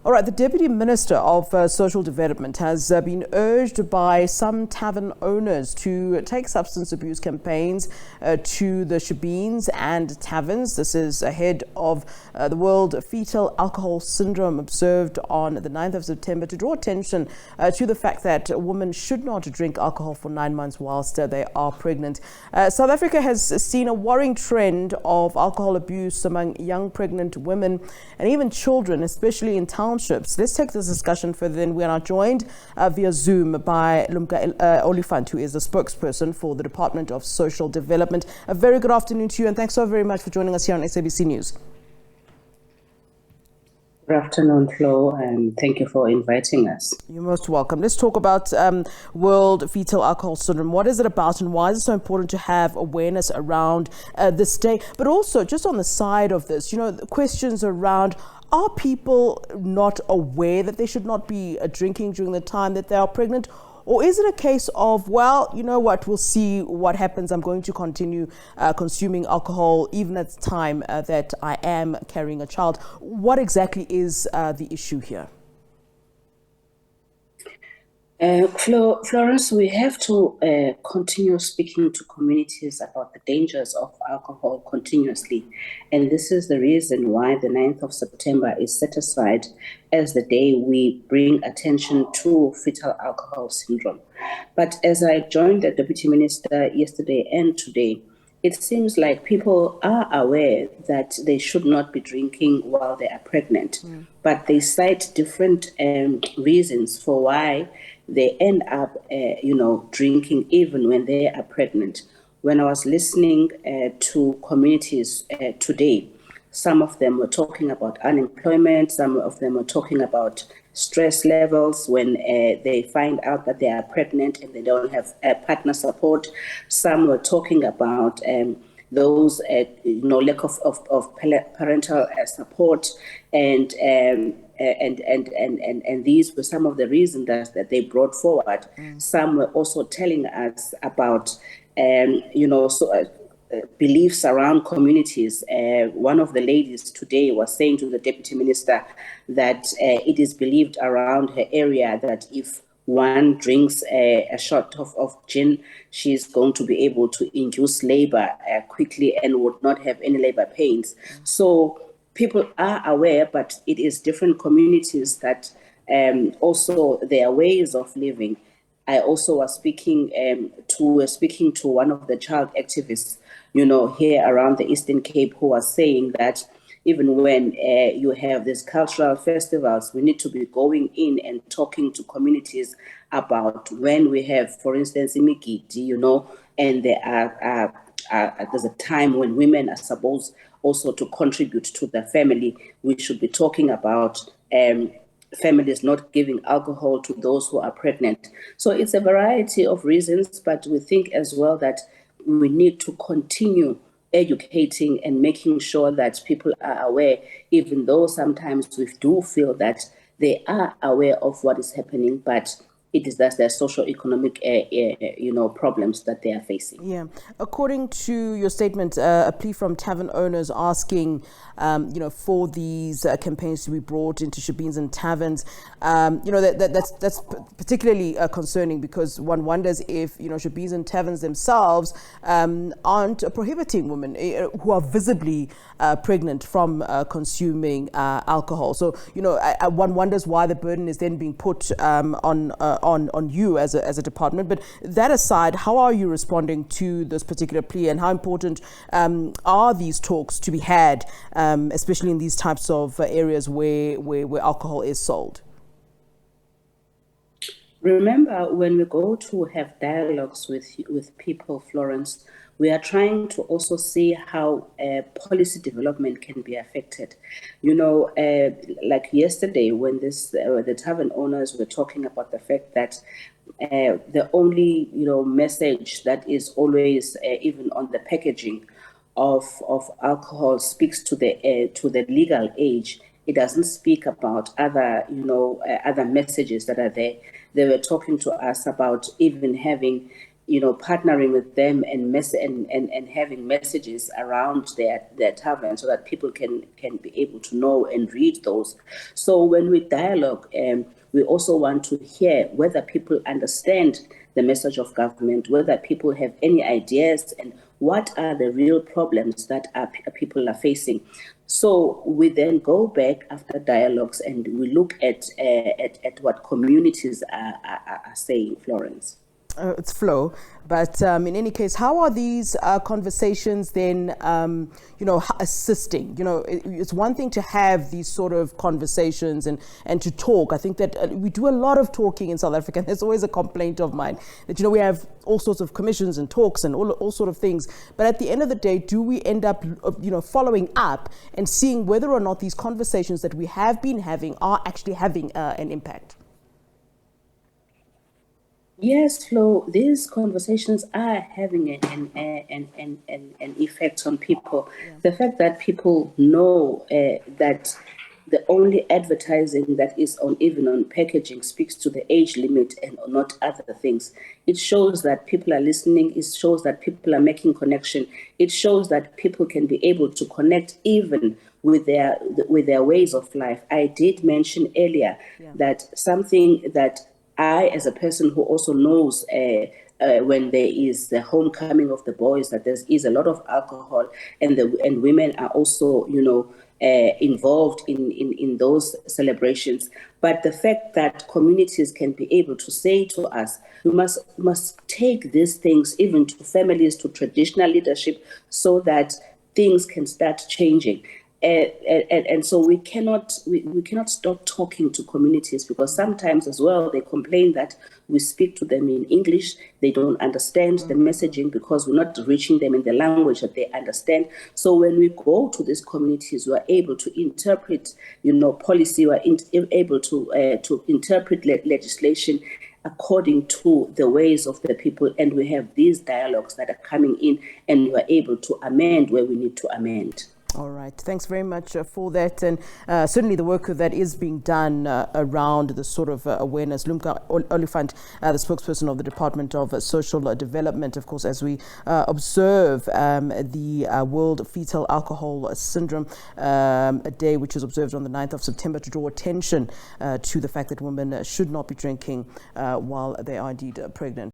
All right, the Deputy Minister of Social Development has been urged by some tavern owners to take substance abuse campaigns to the shebeens and taverns. This is ahead of the World Fetal Alcohol Syndrome observed on the 9th of September to draw attention to the fact that women should not drink alcohol for 9 months whilst they are pregnant. South Africa has seen a worrying trend of alcohol abuse among young pregnant women and even children, especially in townships. Let's take this discussion further. Then we are now joined via Zoom by Lumka Oliphant, who is the spokesperson for the Department of Social Development. A very good afternoon to you, and thanks so very much for joining us here on SABC News. Good afternoon, Flo, and thank you for inviting us. You're most welcome. Let's talk about World Fetal Alcohol Syndrome. What is it about, and why is it so important to have awareness around this day? But also, just on the side of this, the questions around, are people not aware that they should not be drinking during the time that they are pregnant? Or is it a case of, well, you know what, we'll see what happens. I'm going to continue consuming alcohol even at the time that I am carrying a child. What exactly is the issue here? Florence, we have to continue speaking to communities about the dangers of alcohol continuously. And this is the reason why the 9th of September is set aside as the day we bring attention to fetal alcohol syndrome. But as I joined the Deputy Minister yesterday and today, it seems like people are aware that they should not be drinking while they are pregnant, but they cite different reasons for why they end up, drinking even when they are pregnant. When I was listening to communities today, some of them were talking about unemployment, some of them were talking about stress levels when they find out that they are pregnant and they don't have partner support. Some were talking about those, lack of parental support, and these were some of the reasons that they brought forward. Some were also telling us about, beliefs around communities. One of the ladies today was saying to the Deputy Minister that it is believed around her area that if one drinks a shot of gin, she's going to be able to induce labor quickly and would not have any labor pains. So people are aware, but it is different communities that also their ways of living. I also was speaking to one of the child activists, here around the Eastern Cape, who was saying that even when you have these cultural festivals, we need to be going in and talking to communities about when we have, for instance, imigidi, and there there's a time when women are supposed also to contribute to the family. We should be talking about families not giving alcohol to those who are pregnant. So it's a variety of reasons, but we think as well that we need to continue educating and making sure that people are aware, even though sometimes we do feel that they are aware of what is happening, but it is that their socio-economic, problems that they are facing. Yeah. According to your statement, a plea from tavern owners asking, for these campaigns to be brought into shebeens and taverns, that's particularly concerning, because one wonders if, shebeens and taverns themselves aren't prohibiting women who are visibly pregnant from consuming alcohol. So, one wonders why the burden is then being put on you as a department. But that aside, how are you responding to this particular plea, and how important are these talks to be had, especially in these types of areas where alcohol is sold? Remember, when we go to have dialogues with people, Florence, we are trying to also see how policy development can be affected. Like yesterday, when the tavern owners were talking about the fact that the only message that is always even on the packaging of alcohol speaks to the legal age. It doesn't speak about other messages that are there. They were talking to us about even having partnering with them and having messages around their tavern so that people can be able to know and read those. So when we dialogue, we also want to hear whether people understand the message of government, whether people have any ideas, and what are the real problems that people are facing. So we then go back after dialogues and we look at what communities are saying, Florence. It's Flo, but in any case, how are these conversations then, assisting? It's one thing to have these sort of conversations and to talk. I think that we do a lot of talking in South Africa, and there's always a complaint of mine that, we have all sorts of commissions and talks and all sort of things. But at the end of the day, do we end up, following up and seeing whether or not these conversations that we have been having are actually having an impact? Yes, Flo, these conversations are having an effect on people. Yeah. The fact that people know that the only advertising that is even on packaging speaks to the age limit and not other things. It shows that people are listening. It shows that people are making connection. It shows that people can be able to connect even with their ways of life. I did mention earlier that something that I, as a person who also knows when there is the homecoming of the boys, that there is a lot of alcohol, and women are also, involved in those celebrations. But the fact that communities can be able to say to us, we must take these things even to families, to traditional leadership, so that things can start changing. And so we cannot stop talking to communities, because sometimes as well they complain that we speak to them in English. They don't understand the messaging because we're not reaching them in the language that they understand. So when we go to these communities, we are able to interpret, policy. We are able to interpret legislation according to the ways of the people, and we have these dialogues that are coming in, and we are able to amend where we need to amend. All right. Thanks very much for that. And certainly the work that is being done around the sort of awareness. Lumka Oliphant, the spokesperson of the Department of Social Development, of course, as we observe the World Fetal Alcohol Syndrome, a day which is observed on the 9th of September to draw attention to the fact that women should not be drinking while they are indeed pregnant.